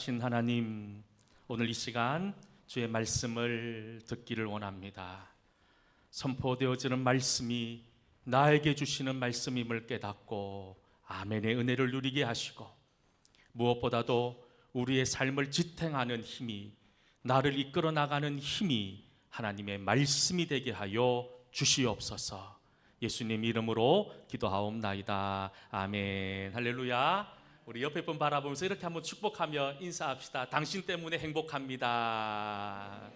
신 하나님, 오늘 이 시간 주의 말씀을 듣기를 원합니다. 선포되어지는 말씀이 나에게 주시는 말씀임을 깨닫고 아멘의 은혜를 누리게 하시고, 무엇보다도 우리의 삶을 지탱하는 힘이, 나를 이끌어 나가는 힘이 하나님의 말씀이 되게 하여 주시옵소서. 예수님 이름으로 기도하옵나이다. 아멘. 할렐루야. 우리 옆에 분 바라보면서 이렇게 한번 축복하며 인사합시다. 당신 때문에 행복합니다.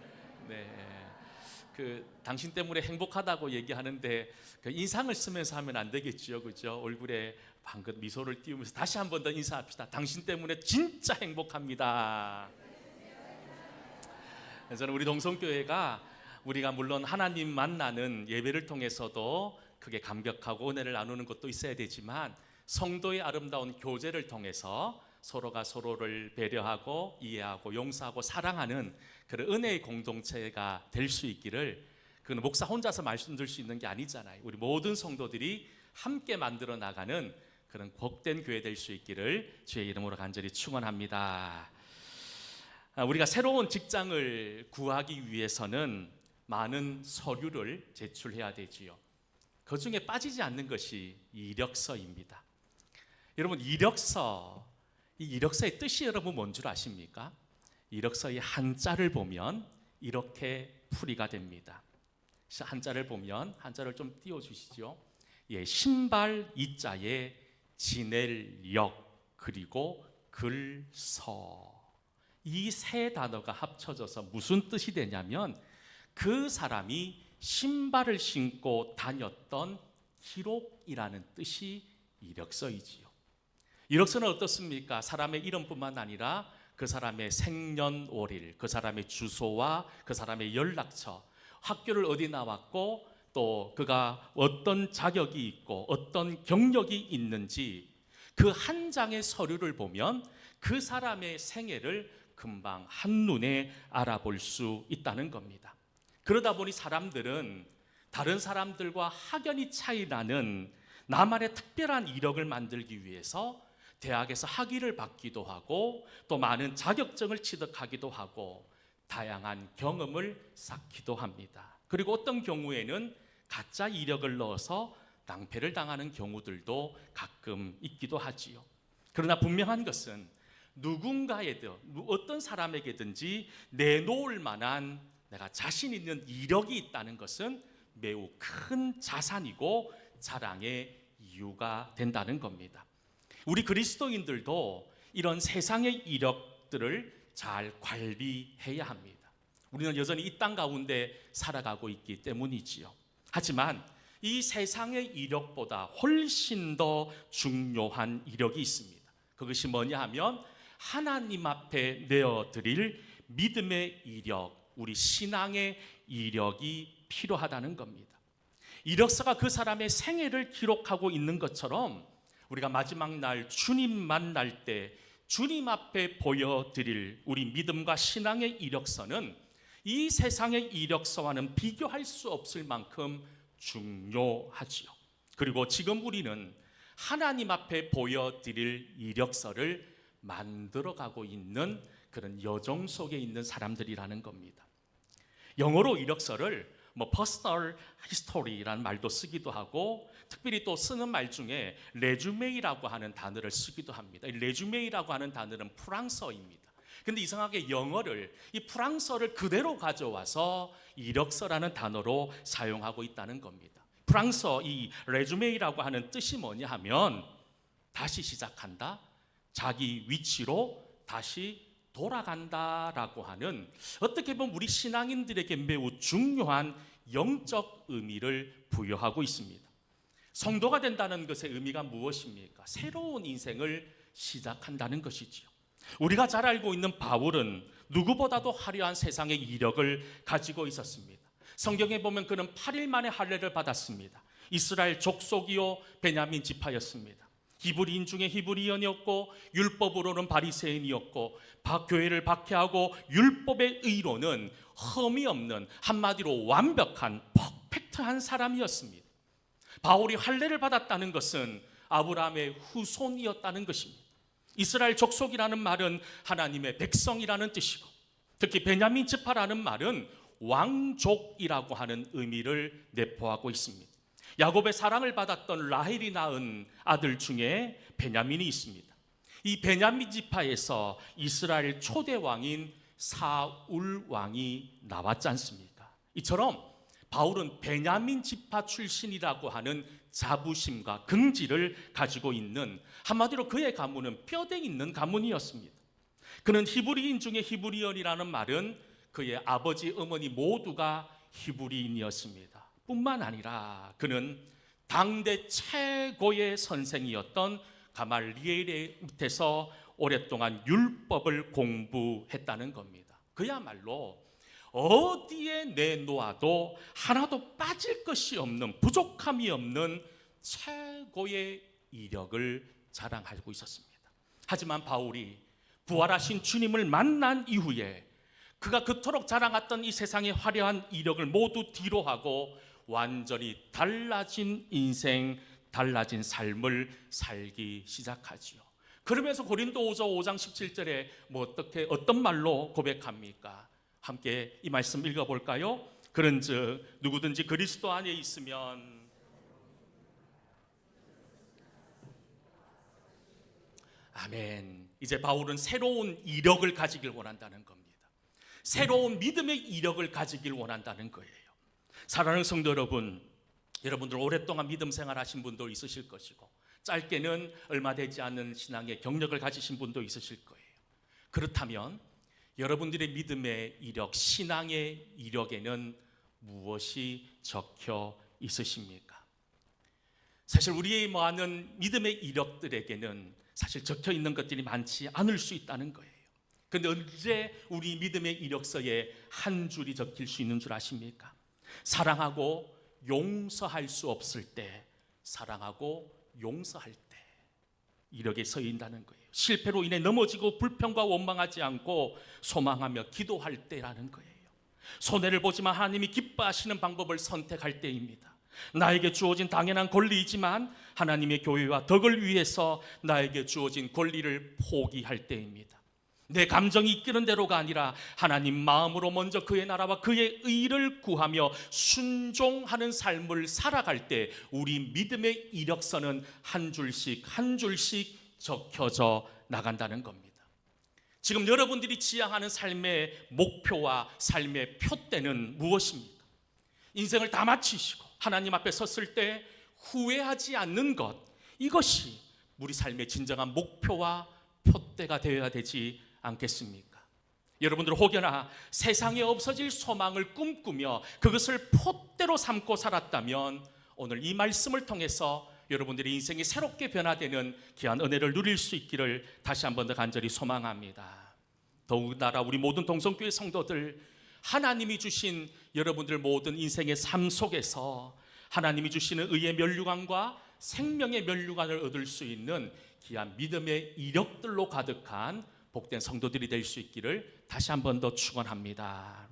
네, 당신 때문에 행복하다고 얘기하는데 인상을 쓰면서 하면 안 되겠죠, 그죠? 얼굴에 방긋 미소를 띄우면서 다시 한 번 더 인사합시다. 당신 때문에 진짜 행복합니다. 저는 우리 동성교회가 우리가 물론 하나님 만나는 예배를 통해서도 크게 감격하고 은혜를 나누는 것도 있어야 되지만, 성도의 아름다운 교제를 통해서 서로가 서로를 배려하고 이해하고 용서하고 사랑하는 그런 은혜의 공동체가 될 수 있기를, 그건 목사 혼자서 말씀드릴 수 있는 게 아니잖아요. 우리 모든 성도들이 함께 만들어 나가는 그런 복된 교회 될 수 있기를 주의 이름으로 간절히 축원합니다. 우리가 새로운 직장을 구하기 위해서는 많은 서류를 제출해야 되지요. 그 중에 빠지지 않는 것이 이력서입니다. 여러분, 이 이력서의 뜻이 여러분 뭔 줄 아십니까? 이력서의 한자를 보면 이렇게 풀이가 됩니다. 한자를 보면, 한자를 좀 띄워주시죠. 예, 신발 이자에 지낼 역, 그리고 글서, 이 세 단어가 합쳐져서 무슨 뜻이 되냐면, 그 사람이 신발을 신고 다녔던 기록이라는 뜻이 이력서이지요. 이력서는 어떻습니까? 사람의 이름뿐만 아니라 그 사람의 생년월일, 그 사람의 주소와 그 사람의 연락처, 학교를 어디 나왔고 또 그가 어떤 자격이 있고 어떤 경력이 있는지, 그 한 장의 서류를 보면 그 사람의 생애를 금방 한눈에 알아볼 수 있다는 겁니다. 그러다 보니 사람들은 다른 사람들과 확연히 차이 나는 나만의 특별한 이력을 만들기 위해서 대학에서 학위를 받기도 하고, 또 많은 자격증을 취득하기도 하고, 다양한 경험을 쌓기도 합니다. 그리고 어떤 경우에는 가짜 이력을 넣어서 낭패를 당하는 경우들도 가끔 있기도 하지요. 그러나 분명한 것은 누군가에든 어떤 사람에게든지 내놓을 만한 내가 자신 있는 이력이 있다는 것은 매우 큰 자산이고 자랑의 이유가 된다는 겁니다. 우리 그리스도인들도 이런 세상의 이력들을 잘 관리해야 합니다. 우리는 여전히 이 땅 가운데 살아가고 있기 때문이지요. 하지만 이 세상의 이력보다 훨씬 더 중요한 이력이 있습니다. 그것이 뭐냐 하면, 하나님 앞에 내어드릴 믿음의 이력, 우리 신앙의 이력이 필요하다는 겁니다. 이력서가 그 사람의 생애를 기록하고 있는 것처럼, 우리가 마지막 날 주님 만날 때 주님 앞에 보여드릴 우리 믿음과 신앙의 이력서는 이 세상의 이력서와는 비교할 수 없을 만큼 중요하지요. 그리고 지금 우리는 하나님 앞에 보여드릴 이력서를 만들어가고 있는 그런 여정 속에 있는 사람들이라는 겁니다. 영어로 이력서를 퍼스널 히스토리라는 말도 쓰기도 하고, 특별히 또 쓰는 말 중에 레주메이라고 하는 단어를 쓰기도 합니다. 이 레주메이라고 하는 단어는 프랑스어입니다. 근데 이상하게 영어를, 이 프랑스어를 그대로 가져와서 이력서라는 단어로 사용하고 있다는 겁니다. 프랑스어 이 레주메이라고 하는 뜻이 뭐냐 하면, 다시 시작한다, 자기 위치로 다시 돌아간다라고 하는, 어떻게 보면 우리 신앙인들에게 매우 중요한 영적 의미를 부여하고 있습니다. 성도가 된다는 것의 의미가 무엇입니까? 새로운 인생을 시작한다는 것이지요. 우리가 잘 알고 있는 바울은 누구보다도 화려한 세상의 이력을 가지고 있었습니다. 성경에 보면 그는 8일 만에 할례를 받았습니다. 이스라엘 족속이요 베냐민 지파였습니다. 히브리인 중에 히브리인이었고, 율법으로는 바리새인이었고, 교회를 박해하고 율법의 의로는 흠이 없는, 한마디로 완벽한 퍼펙트한 사람이었습니다. 바울이 할례를 받았다는 것은 아브라함의 후손이었다는 것입니다. 이스라엘 족속이라는 말은 하나님의 백성이라는 뜻이고, 특히 베냐민 지파라는 말은 왕족이라고 하는 의미를 내포하고 있습니다. 야곱의 사랑을 받았던 라헬이 낳은 아들 중에 베냐민이 있습니다. 이 베냐민 지파에서 이스라엘 초대 왕인 사울 왕이 나왔지 않습니까? 이처럼 바울은 베냐민 지파 출신이라고 하는 자부심과 긍지를 가지고 있는, 한마디로 그의 가문은 뼈대 있는 가문이었습니다. 그는 히브리인 중에 히브리언이라는 말은 그의 아버지, 어머니 모두가 히브리인이었습니다. 뿐만 아니라 그는 당대 최고의 선생이었던 가말리엘의 밑에서 오랫동안 율법을 공부했다는 겁니다. 그야말로 어디에 내놓아도 하나도 빠질 것이 없는, 부족함이 없는 최고의 이력을 자랑하고 있었습니다. 하지만 바울이 부활하신 주님을 만난 이후에 그가 그토록 자랑했던 이 세상의 화려한 이력을 모두 뒤로하고 완전히 달라진 인생, 달라진 삶을 살기 시작하지요. 그러면서 고린도후서 5장 17절에 어떤 말로 고백합니까? 함께 이 말씀 읽어볼까요? 그런즉 누구든지 그리스도 안에 있으면, 아멘. 이제 바울은 새로운 이력을 가지길 원한다는 겁니다. 새로운 믿음의 이력을 가지길 원한다는 거예요. 사랑하는 성도 여러분, 여러분들 오랫동안 믿음 생활하신 분도 있으실 것이고, 짧게는 얼마 되지 않은 신앙의 경력을 가지신 분도 있으실 거예요. 그렇다면 여러분들의 믿음의 이력, 신앙의 이력에는 무엇이 적혀 있으십니까? 사실 우리의 많은 믿음의 이력들에게는 사실 적혀 있는 것들이 많지 않을 수 있다는 거예요. 그런데 언제 우리 믿음의 이력서에 한 줄이 적힐 수 있는 줄 아십니까? 사랑하고 용서할 수 없을 때, 사랑하고 용서할 때 이력에 서 있다는 거예요. 실패로 인해 넘어지고 불평과 원망하지 않고 소망하며 기도할 때라는 거예요. 손해를 보지만 하나님이 기뻐하시는 방법을 선택할 때입니다. 나에게 주어진 당연한 권리이지만 하나님의 교회와 덕을 위해서 나에게 주어진 권리를 포기할 때입니다. 내 감정이 이끄는 대로가 아니라 하나님 마음으로 먼저 그의 나라와 그의 의를 구하며 순종하는 삶을 살아갈 때 우리 믿음의 이력서는 한 줄씩 한 줄씩 적혀져 나간다는 겁니다. 지금 여러분들이 지향하는 삶의 목표와 삶의 표대는 무엇입니까? 인생을 다 마치시고 하나님 앞에 섰을 때 후회하지 않는 것, 이것이 우리 삶의 진정한 목표와 표대가 되어야 되지 않겠습니까? 여러분들 혹여나 세상에 없어질 소망을 꿈꾸며 그것을 표대로 삼고 살았다면 오늘 이 말씀을 통해서 여러분들의 인생이 새롭게 변화되는 귀한 은혜를 누릴 수 있기를 다시 한 번 더 간절히 소망합니다. 더군다나 우리 모든 동성교회 성도들, 하나님이 주신 여러분들 모든 인생의 삶 속에서 하나님이 주시는 의의 면류관과 생명의 면류관을 얻을 수 있는 귀한 믿음의 이력들로 가득한 복된 성도들이 될 수 있기를 다시 한 번 더 축원합니다.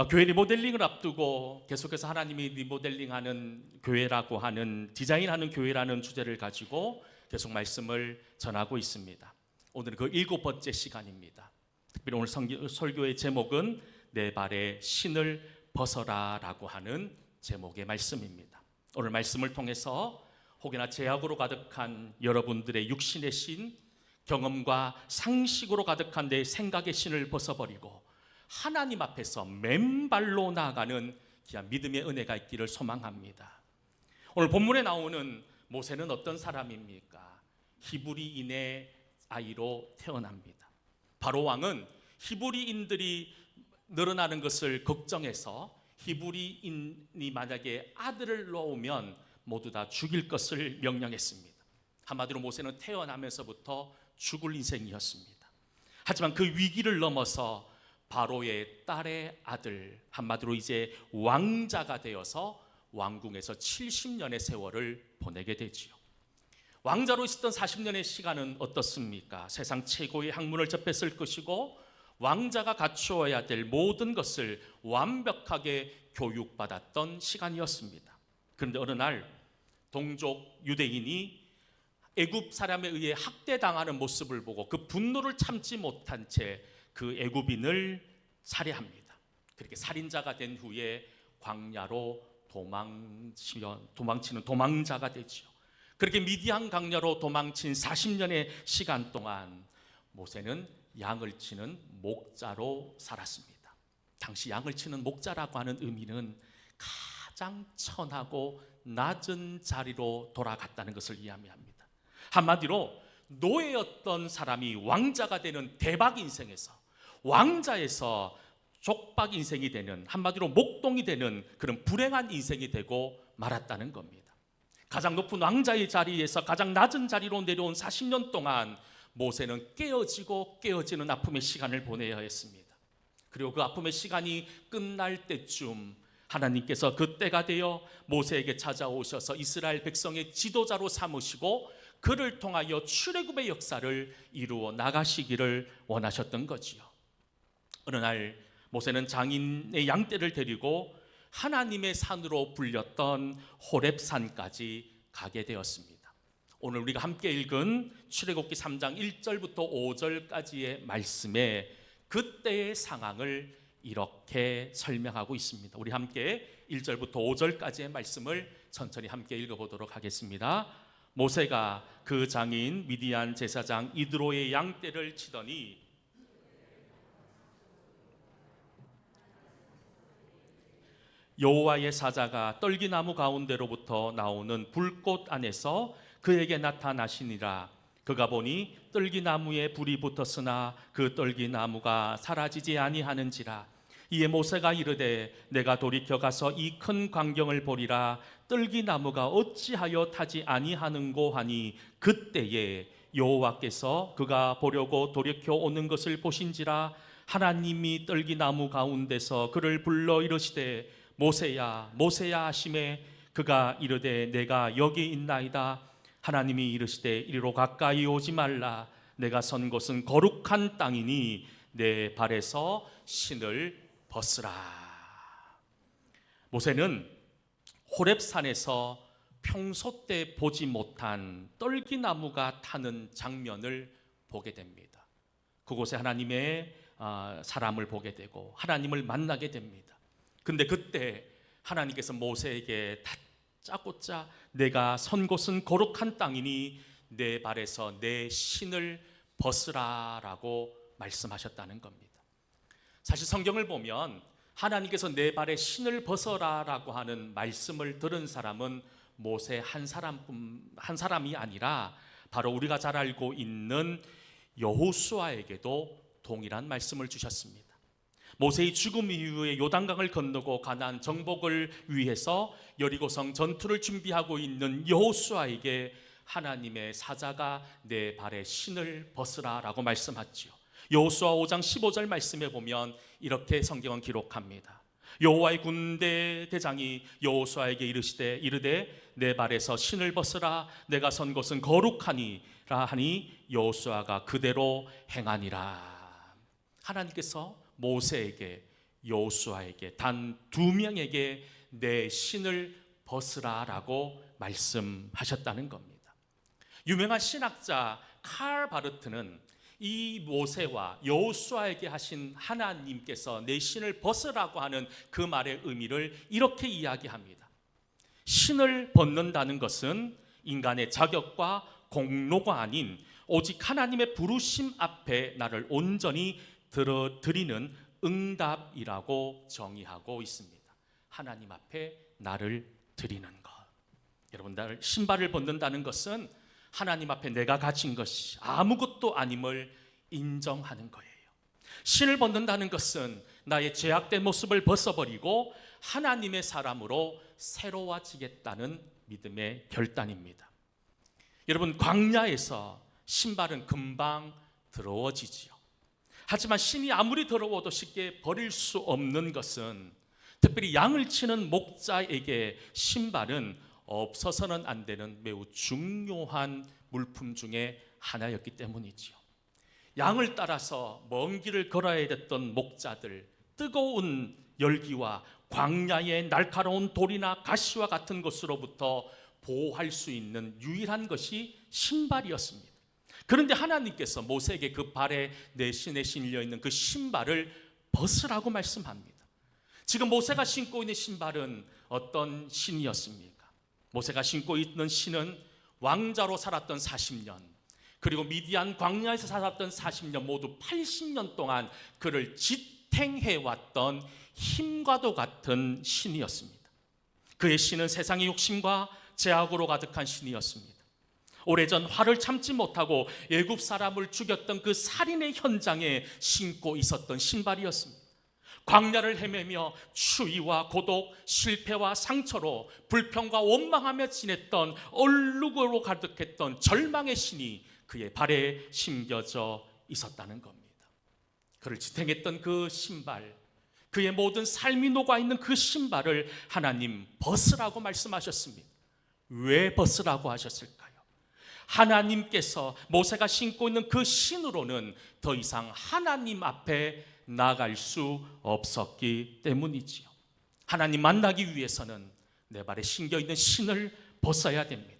교회 리모델링을 앞두고 계속해서 하나님이 리모델링하는 교회라고 하는, 디자인하는 교회라는 주제를 가지고 계속 말씀을 전하고 있습니다. 오늘은 그 7번째 시간입니다. 특별히 오늘 설교의 제목은 내 발에 신을 벗어라 라고 하는 제목의 말씀입니다. 오늘 말씀을 통해서 혹여나 죄악으로 가득한 여러분들의 육신의 신, 경험과 상식으로 가득한 내 생각의 신을 벗어버리고 하나님 앞에서 맨발로 나아가는 귀한 믿음의 은혜가 있기를 소망합니다. 오늘 본문에 나오는 모세는 어떤 사람입니까? 히브리인의 아이로 태어납니다. 바로 왕은 히브리인들이 늘어나는 것을 걱정해서 히브리인이 만약에 아들을 낳으면 모두 다 죽일 것을 명령했습니다. 한마디로 모세는 태어나면서부터 죽을 인생이었습니다. 하지만 그 위기를 넘어서 바로의 딸의 아들, 한마디로 이제 왕자가 되어서 왕궁에서 70년의 세월을 보내게 되지요. 왕자로 있었던 40년의 시간은 어떻습니까? 세상 최고의 학문을 접했을 것이고 왕자가 갖추어야 될 모든 것을 완벽하게 교육받았던 시간이었습니다. 그런데 어느 날 동족 유대인이 애굽 사람에 의해 학대당하는 모습을 보고 그 분노를 참지 못한 채 그 애굽인을 살해합니다. 그렇게 살인자가 된 후에 광야로 도망치는 도망자가 되지요. 그렇게 미디안 광야로 도망친 40년의 시간 동안 모세는 양을 치는 목자로 살았습니다. 당시 양을 치는 목자라고 하는 의미는 가장 천하고 낮은 자리로 돌아갔다는 것을 이야기합니다. 한마디로 노예였던 사람이 왕자가 되는 대박 인생에서, 왕자에서 족박 인생이 되는, 한마디로 목동이 되는 그런 불행한 인생이 되고 말았다는 겁니다. 가장 높은 왕자의 자리에서 가장 낮은 자리로 내려온 40년 동안 모세는 깨어지고 깨어지는 아픔의 시간을 보내야 했습니다. 그리고 그 아픔의 시간이 끝날 때쯤 하나님께서 그 때가 되어 모세에게 찾아오셔서 이스라엘 백성의 지도자로 삼으시고 그를 통하여 출애굽의 역사를 이루어 나가시기를 원하셨던 거지요. 어느 날 모세는 장인의 양떼를 데리고 하나님의 산으로 불렸던 호렙산까지 가게 되었습니다. 오늘 우리가 함께 읽은 출애굽기 3장 1절부터 5절까지의 말씀에 그때의 상황을 이렇게 설명하고 있습니다. 우리 함께 1절부터 5절까지의 말씀을 천천히 함께 읽어보도록 하겠습니다. 모세가 그 장인 미디안 제사장 이드로의 양떼를 치더니 여호와의 사자가 떨기나무 가운데로부터 나오는 불꽃 안에서 그에게 나타나시니라. 그가 보니 떨기나무에 불이 붙었으나 그 떨기나무가 사라지지 아니하는지라. 이에 모세가 이르되 내가 돌이켜 가서 이 큰 광경을 보리라. 떨기나무가 어찌하여 타지 아니하는고 하니 그때에 여호와께서 그가 보려고 돌이켜 오는 것을 보신지라. 하나님이 떨기나무 가운데서 그를 불러 이르시되 모세야 모세야 하시매 그가 이르되 내가 여기 있나이다. 하나님이 이르시되 이리로 가까이 오지 말라. 내가 선 곳은 거룩한 땅이니 내 발에서 신을 벗으라. 모세는 호렙산에서 평소 때 보지 못한 떨기나무가 타는 장면을 보게 됩니다. 그곳에 하나님의 사람을 보게 되고 하나님을 만나게 됩니다. 근데 그때 하나님께서 모세에게 다짜고짜 내가 선 곳은 거룩한 땅이니 내 발에서 내 신을 벗으라라고 말씀하셨다는 겁니다. 사실 성경을 보면 하나님께서 내 발에 신을 벗어라라고 하는 말씀을 들은 사람은 모세 한 사람이 아니라 바로 우리가 잘 알고 있는 여호수아에게도 동일한 말씀을 주셨습니다. 모세의 죽음 이후에 요단강을 건너고 가나안 정복을 위해서 여리고성 전투를 준비하고 있는 여호수아에게 하나님의 사자가 내 발에 신을 벗으라라고 말씀하지요. 여호수아 5장 15절 말씀에 보면 이렇게 성경은 기록합니다. 여호와의 군대 대장이 여호수아에게 이르되 내 발에서 신을 벗으라. 내가 선 곳은 거룩하니라 하니 여호수아가 그대로 행하니라. 하나님께서 모세에게 여호수아에게 단 2명에게 내 신을 벗으라라고 말씀하셨다는 겁니다. 유명한 신학자 칼 바르트는 이 모세와 여호수아에게 하신 하나님께서 내 신을 벗으라고 하는 그 말의 의미를 이렇게 이야기합니다. 신을 벗는다는 것은 인간의 자격과 공로가 아닌 오직 하나님의 부르심 앞에 나를 온전히 드리는 응답이라고 정의하고 있습니다. 하나님 앞에 나를 드리는 것. 여러분, 신발을 벗는다는 것은 하나님 앞에 내가 가진 것이 아무것도 아님을 인정하는 거예요. 신을 벗는다는 것은 나의 죄악된 모습을 벗어버리고 하나님의 사람으로 새로워지겠다는 믿음의 결단입니다. 여러분, 광야에서 신발은 금방 더러워지지요. 하지만 신이 아무리 더러워도 쉽게 버릴 수 없는 것은 특별히 양을 치는 목자에게 신발은 없어서는 안 되는 매우 중요한 물품 중에 하나였기 때문이지요. 양을 따라서 먼 길을 걸어야 됐던 목자들, 뜨거운 열기와 광야의 날카로운 돌이나 가시와 같은 것으로부터 보호할 수 있는 유일한 것이 신발이었습니다. 그런데 하나님께서 모세에게 그 발에 내 신에 실려 있는 그 신발을 벗으라고 말씀합니다. 지금 모세가 신고 있는 신발은 어떤 신이었습니까? 모세가 신고 있는 신은 왕자로 살았던 40년, 그리고 미디안 광야에서 살았던 40년, 모두 80년 동안 그를 지탱해왔던 힘과도 같은 신이었습니다. 그의 신은 세상의 욕심과 제약으로 가득한 신이었습니다. 오래전 화를 참지 못하고 애굽 사람을 죽였던 그 살인의 현장에 신고 있었던 신발이었습니다. 광야를 헤매며 추위와 고독, 실패와 상처로 불평과 원망하며 지냈던 얼룩으로 가득했던 절망의 신이 그의 발에 심겨져 있었다는 겁니다. 그를 지탱했던 그 신발, 그의 모든 삶이 녹아있는 그 신발을 하나님 벗으라고 말씀하셨습니다. 왜 벗으라고 하셨을까요? 하나님께서 모세가 신고 있는 그 신으로는 더 이상 하나님 앞에 나갈 수 없었기 때문이지요. 하나님 만나기 위해서는 내 발에 신겨 있는 신을 벗어야 됩니다.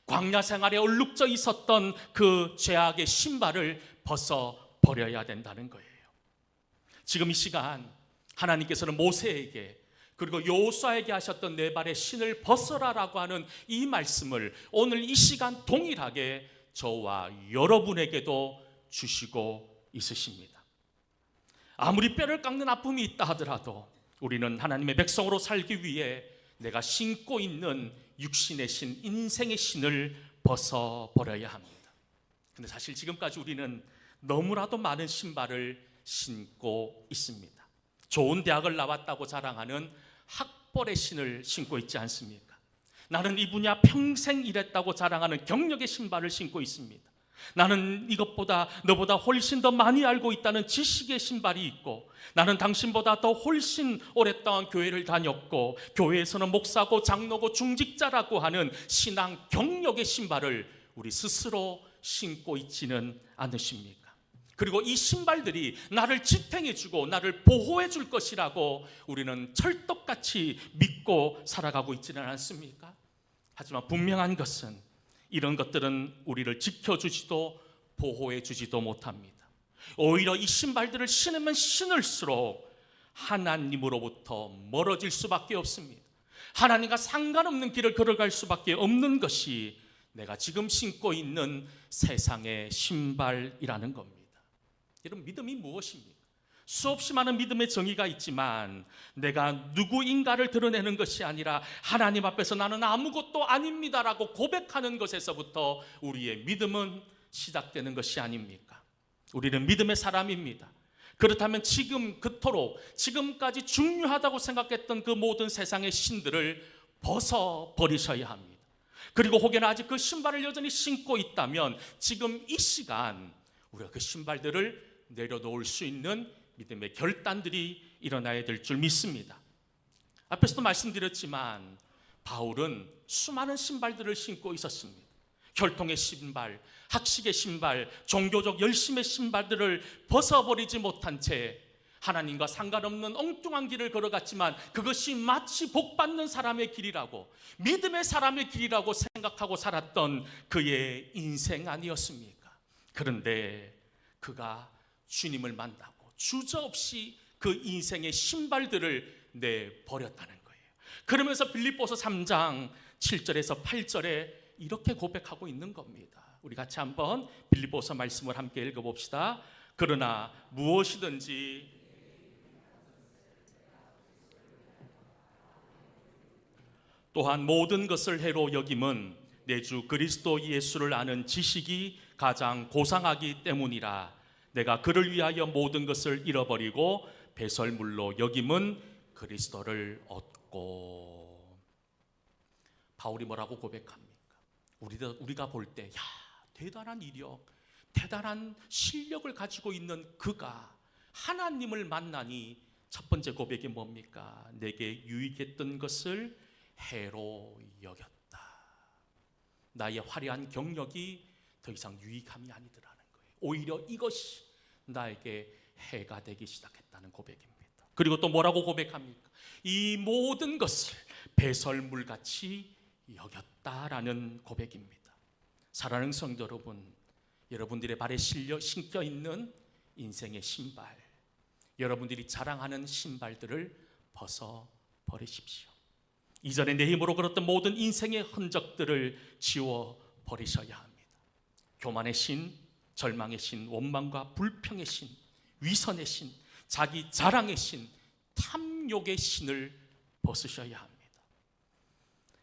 광야 생활에 얼룩져 있었던 그 죄악의 신발을 벗어 버려야 된다는 거예요. 지금 이 시간 하나님께서는 모세에게 그리고 여호수아에게 하셨던 내 발의 신을 벗어라라고 하는 이 말씀을 오늘 이 시간 동일하게 저와 여러분에게도 주시고 있으십니다. 아무리 뼈를 깎는 아픔이 있다 하더라도 우리는 하나님의 백성으로 살기 위해 내가 신고 있는 육신의 신, 인생의 신을 벗어버려야 합니다. 근데 사실 지금까지 우리는 너무나도 많은 신발을 신고 있습니다. 좋은 대학을 나왔다고 자랑하는 학벌의 신을 신고 있지 않습니까? 나는 이 분야 평생 일했다고 자랑하는 경력의 신발을 신고 있습니다. 나는 이것보다 너보다 훨씬 더 많이 알고 있다는 지식의 신발이 있고, 나는 당신보다 더 훨씬 오랫동안 교회를 다녔고 교회에서는 목사고 장로고 중직자라고 하는 신앙 경력의 신발을 우리 스스로 신고 있지는 않으십니까? 그리고 이 신발들이 나를 지탱해주고 나를 보호해줄 것이라고 우리는 철떡같이 믿고 살아가고 있지는 않습니까? 하지만 분명한 것은 이런 것들은 우리를 지켜주지도 보호해주지도 못합니다. 오히려 이 신발들을 신으면 신을수록 하나님으로부터 멀어질 수밖에 없습니다. 하나님과 상관없는 길을 걸어갈 수밖에 없는 것이 내가 지금 신고 있는 세상의 신발이라는 겁니다. 여러분, 믿음이 무엇입니까? 수없이 많은 믿음의 정의가 있지만 내가 누구인가를 드러내는 것이 아니라 하나님 앞에서 나는 아무것도 아닙니다라고 고백하는 것에서부터 우리의 믿음은 시작되는 것이 아닙니까? 우리는 믿음의 사람입니다. 그렇다면 지금 그토록 지금까지 중요하다고 생각했던 그 모든 세상의 신들을 벗어버리셔야 합니다. 그리고 혹여나 아직 그 신발을 여전히 신고 있다면 지금 이 시간 우리가 그 신발들을 내려놓을 수 있는 믿음의 결단들이 일어나야 될 줄 믿습니다. 앞에서도 말씀드렸지만 바울은 수많은 신발들을 신고 있었습니다. 혈통의 신발, 학식의 신발, 종교적 열심의 신발들을 벗어버리지 못한 채 하나님과 상관없는 엉뚱한 길을 걸어갔지만 그것이 마치 복받는 사람의 길이라고, 믿음의 사람의 길이라고 생각하고 살았던 그의 인생 아니었습니까? 그런데 그가 주님을 만나고 주저없이 그 인생의 신발들을 내버렸다는 거예요. 그러면서 빌립보서 3장 7절에서 8절에 이렇게 고백하고 있는 겁니다. 우리 같이 한번 빌립보서 말씀을 함께 읽어봅시다. 그러나 무엇이든지 또한 모든 것을 해로 여김은 내 주 그리스도 예수를 아는 지식이 가장 고상하기 때문이라. 내가 그를 위하여 모든 것을 잃어버리고 배설물로 여김은 그리스도를 얻고. 바울이 뭐라고 고백합니까? 우리가 볼 때 대단한 이력, 대단한 실력을 가지고 있는 그가 하나님을 만나니 첫 번째 고백이 뭡니까? 내게 유익했던 것을 해로 여겼다. 나의 화려한 경력이 더 이상 유익함이 아니더라는 거예요. 오히려 이것이 나에게 해가 되기 시작했다는 고백입니다. 그리고 또 뭐라고 고백합니까? 이 모든 것을 배설물같이 여겼다라는 고백입니다. 사랑하는 성도 여러분, 여러분들의 발에 신겨 있는 인생의 신발, 여러분들이 자랑하는 신발들을 벗어 버리십시오. 이전에 내 힘으로 걸었던 모든 인생의 흔적들을 지워 버리셔야 합니다. 교만의 신, 절망의 신, 원망과 불평의 신, 위선의 신, 자기 자랑의 신, 탐욕의 신을 벗으셔야 합니다.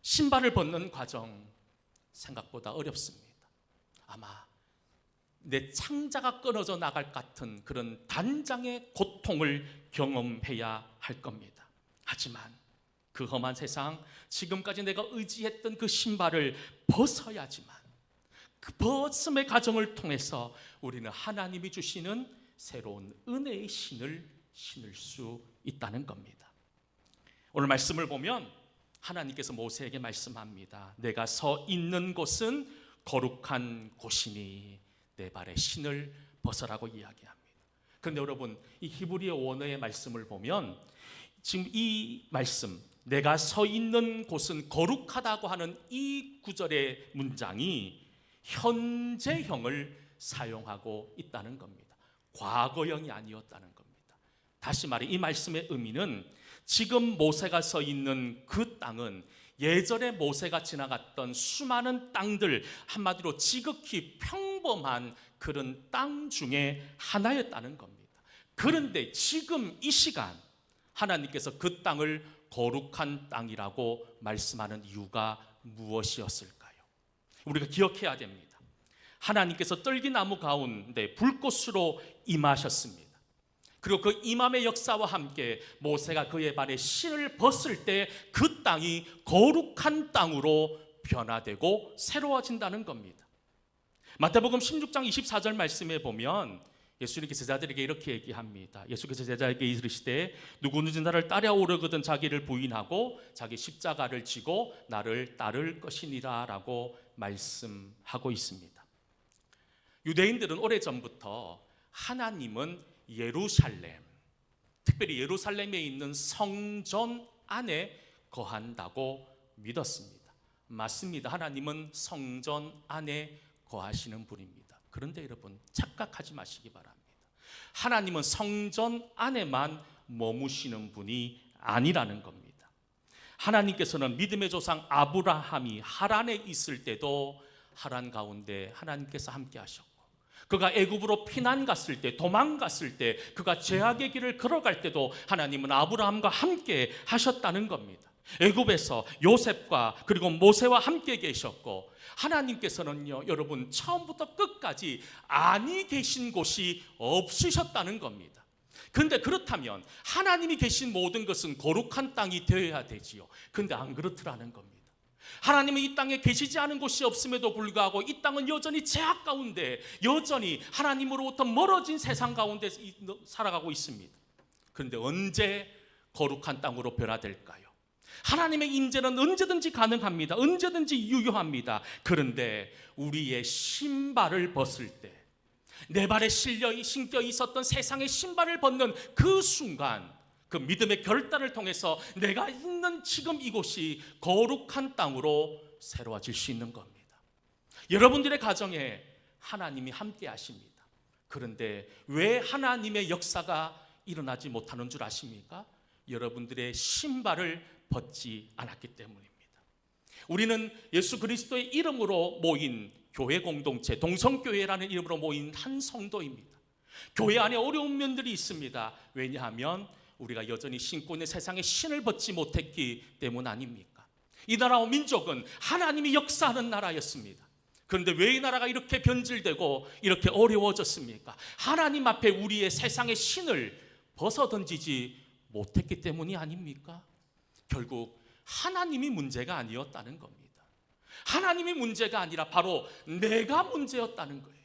신발을 벗는 과정 생각보다 어렵습니다. 아마 내 창자가 끊어져 나갈 것 같은 그런 단장의 고통을 경험해야 할 겁니다. 하지만 그 험한 세상, 지금까지 내가 의지했던 그 신발을 벗어야지만 그 벗음의 과정을 통해서 우리는 하나님이 주시는 새로운 은혜의 신을 신을 수 있다는 겁니다. 오늘 말씀을 보면 하나님께서 모세에게 말씀합니다. 내가 서 있는 곳은 거룩한 곳이니 내 발에 신을 벗으라고 이야기합니다. 그런데 여러분, 이 히브리어 원어의 말씀을 보면 지금 이 말씀, 내가 서 있는 곳은 거룩하다고 하는 이 구절의 문장이 현재형을 사용하고 있다는 겁니다. 과거형이 아니었다는 겁니다. 다시 말해 이 말씀의 의미는 지금 모세가 서 있는 그 땅은 예전에 모세가 지나갔던 수많은 땅들, 한마디로 지극히 평범한 그런 땅 중에 하나였다는 겁니다. 그런데 지금 이 시간 하나님께서 그 땅을 거룩한 땅이라고 말씀하는 이유가 무엇이었을까요? 우리가 기억해야 됩니다. 하나님께서 떨기나무 가운데 불꽃으로 임하셨습니다. 그리고 그 임함의 역사와 함께 모세가 그의 발에 신을 벗을 때 그 땅이 거룩한 땅으로 변화되고 새로워진다는 겁니다. 마태복음 16장 24절 말씀에 보면 예수님께서 제자들에게 이렇게 얘기합니다. 예수께서 제자에게 이르시되 누구든지 나를 따라오려거든 자기를 부인하고 자기 십자가를 지고 나를 따를 것이니라 라고 말씀하고 있습니다. 유대인들은 오래전부터 하나님은 예루살렘, 특별히 예루살렘에 있는 성전 안에 거한다고 믿었습니다. 맞습니다. 하나님은 성전 안에 거하시는 분입니다. 그런데 여러분, 착각하지 마시기 바랍니다. 하나님은 성전 안에만 머무시는 분이 아니라는 겁니다. 하나님께서는 믿음의 조상 아브라함이 하란에 있을 때도 하란 가운데 하나님께서 함께 하셨고, 그가 애굽으로 피난 갔을 때, 도망갔을 때, 그가 죄악의 길을 걸어갈 때도 하나님은 아브라함과 함께 하셨다는 겁니다. 애굽에서 요셉과 그리고 모세와 함께 계셨고, 하나님께서는요, 여러분, 처음부터 끝까지 아니 계신 곳이 없으셨다는 겁니다. 그런데 그렇다면 하나님이 계신 모든 것은 거룩한 땅이 되어야 되지요. 그런데 안 그렇더라는 겁니다. 하나님은 이 땅에 계시지 않은 곳이 없음에도 불구하고 이 땅은 여전히 죄악 가운데, 여전히 하나님으로부터 멀어진 세상 가운데 살아가고 있습니다. 그런데 언제 거룩한 땅으로 변화될까요? 하나님의 임재는 언제든지 가능합니다. 언제든지 유효합니다. 그런데 우리의 신발을 벗을 때, 내 발에 신겨 있었던 세상의 신발을 벗는 그 순간, 그 믿음의 결단을 통해서 내가 있는 지금 이곳이 거룩한 땅으로 새로워질 수 있는 겁니다. 여러분들의 가정에 하나님이 함께 하십니다. 그런데 왜 하나님의 역사가 일어나지 못하는 줄 아십니까? 여러분들의 신발을 벗지 않았기 때문입니다. 우리는 예수 그리스도의 이름으로 모인 교회 공동체, 동성교회라는 이름으로 모인 한 성도입니다. 교회 안에 어려운 면들이 있습니다. 왜냐하면 우리가 여전히 신고 있는 세상의 신을 벗지 못했기 때문 아닙니까? 이 나라와 민족은 하나님이 역사하는 나라였습니다. 그런데 왜 이 나라가 이렇게 변질되고 이렇게 어려워졌습니까? 하나님 앞에 우리의 세상의 신을 벗어던지지 못했기 때문이 아닙니까? 결국 하나님이 문제가 아니었다는 겁니다. 하나님이 문제가 아니라 바로 내가 문제였다는 거예요.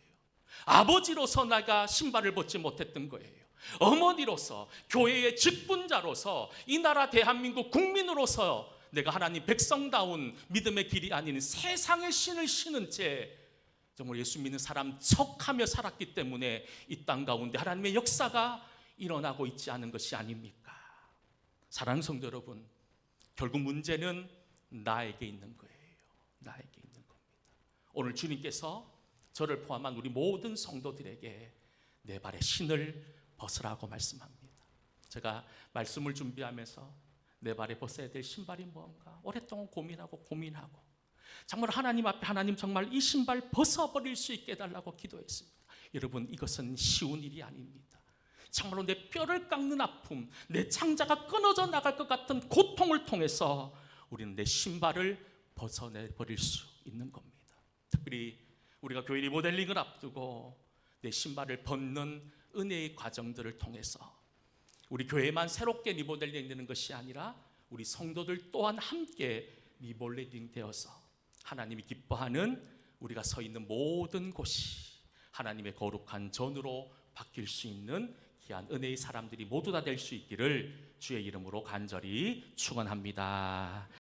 아버지로서 내가 신발을 벗지 못했던 거예요. 어머니로서, 교회의 직분자로서, 이 나라 대한민국 국민으로서 내가 하나님 백성다운 믿음의 길이 아닌 세상의 신을 신은 채 정말 예수 믿는 사람 척하며 살았기 때문에 이 땅 가운데 하나님의 역사가 일어나고 있지 않은 것이 아닙니까? 사랑하는 성도 여러분, 결국 문제는 나에게 있는 거예요. 나에게 있는 겁니다. 오늘 주님께서 저를 포함한 우리 모든 성도들에게 내 발에 신을 벗으라고 말씀합니다. 제가 말씀을 준비하면서 내 발에 벗어야 될 신발이 뭔가 오랫동안 고민하고 정말 하나님 앞에 하나님 정말 이 신발 벗어버릴 수 있게 해달라고 기도했습니다. 여러분, 이것은 쉬운 일이 아닙니다. 정말로 내 뼈를 깎는 아픔, 내 창자가 끊어져 나갈 것 같은 고통을 통해서 우리는 내 신발을 벗어내버릴 수 있는 겁니다. 특별히 우리가 교회 리모델링을 앞두고 내 신발을 벗는 은혜의 과정들을 통해서 우리 교회만 새롭게 리모델링 되는 것이 아니라 우리 성도들 또한 함께 리모델링 되어서 하나님이 기뻐하는 우리가 서 있는 모든 곳이 하나님의 거룩한 전으로 바뀔 수 있는 귀한 은혜의 사람들이 모두 다 될 수 있기를 주의 이름으로 간절히 축원합니다.